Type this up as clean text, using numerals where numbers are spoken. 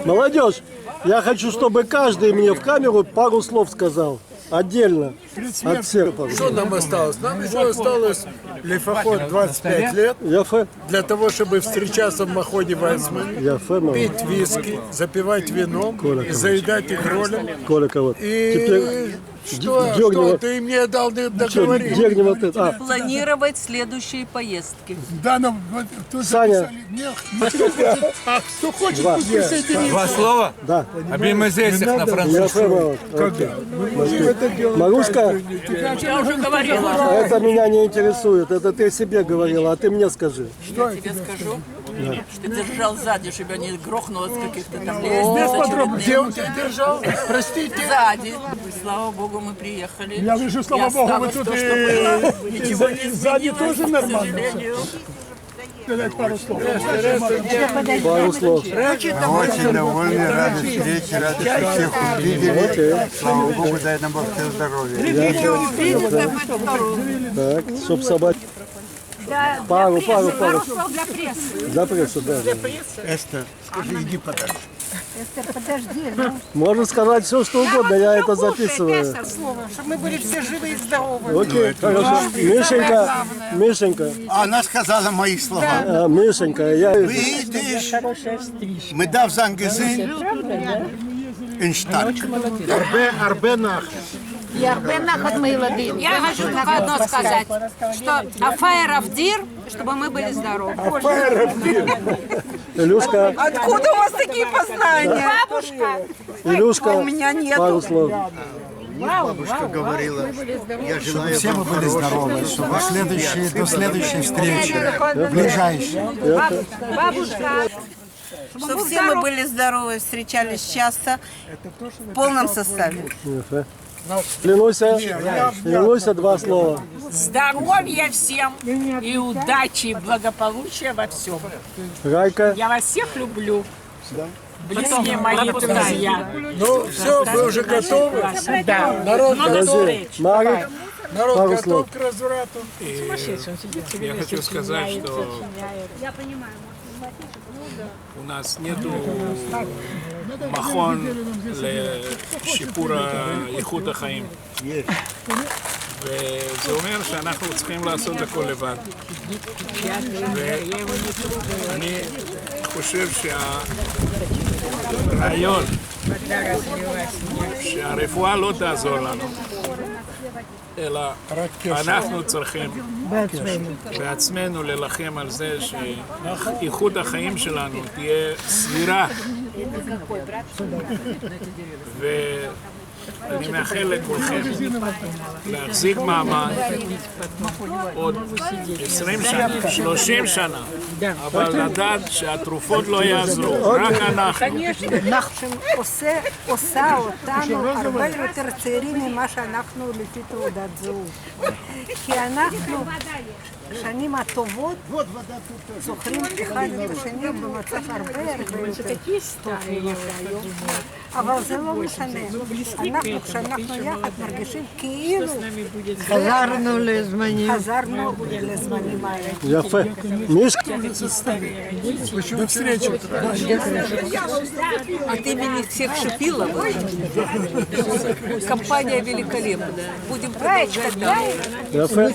Молодежь, я хочу, чтобы каждый мне в камеру пару слов сказал. Отдельно. От всех. Что нам осталось? Нам еще осталось лифоход 25 лет Яфе? для того, чтобы встречаться в Маходе Вайсман, Яфе, мама. пить виски, запивать вином, и заедать их ролем. Коля, вот. И что ты мне дал договорить? Дерни вот это. Планировать следующие поездки. Да, но тут Саня. кто хочет, пусть присоединится. Два слова? Да. Объем здесь их на французском. Яфе, мама. Маруська, Я уже говорила. это меня не интересует. Это ты себе говорила, а ты мне скажи. Я тебе скажу, что ты держал сзади, чтобы я не грохнула с каких-то там лестниц. Где он тебя держал? Простите. Сзади. Слава богу, мы приехали. Я вижу, слава богу, вы тут и сзади тоже нормально. Сказать пару слов. Пару слов. Очень довольны, рады встрече, рады, что всех увидели. Слава Богу, дай нам Бог все здоровья. Так, чтоб собак. Пару. Для прессы. Для прессы, да. Эстер, скажи, иди подальше. Эстер, подожди. Ну, Можно сказать все, что угодно, я это записываю. слово, чтобы мы были все живы и здоровы. Окей, хорошо. Мишенька, Она сказала мои слова. Мишенька, я... Видишь, мы дав зангезин, инштадт. Я хочу только одно сказать, что Афаер Авдир, чтобы мы были здоровы. Илюшка, Откуда у вас такие познания? Бабушка, Илюшка, У меня нет. пару слов. Бабушка говорила, я желаю Все мы были здоровы, чтобы до следующей встречи, ближайшей. бабушка. Чтобы все мы были здоровы, встречались часто, в полном составе. Клянусь, два слова. Здоровья всем и удачи, и благополучия во всем. Райка, Я вас всех люблю. Близкие мои друзья. Ну все, вы уже готовы? Да. Народ, подожди, Марик, народ пару готов слов. к разврату? Я хочу сказать, что у нас нету מכון לשיפור איכות החיים. וזה אומר שאנחנו צריכים לעשות הכל לבד. ואני חושב שהרעיון שהרפואה לא תעזור לנו, אלא אנחנו צריכים בעצמנו ללחם על זה שאיכות החיים שלנו תהיה סבירה. ואני מאחל לכולכם להחזיק מעמד עוד 20 שנה, 30 שנה, אבל לדעת שהתרופות לא יעזרו, רק אנחנו. עושה אותנו הרבה יותר צעירים ממה שאנחנו לפי תעודת זהות. כי אנחנו, השנים הטובות, זוכרים אחד את השני במצב הרבה יותר טוב ממה שהיום. אבל זה לא משנה. אנחנו, כשאנחנו יחד, מרגישים כאילו חזרנו לזמנים האלה. יפה. Мишка, До встречи. От имени всех Шипиловых компания великолепная. Будем продолжать. Яфе.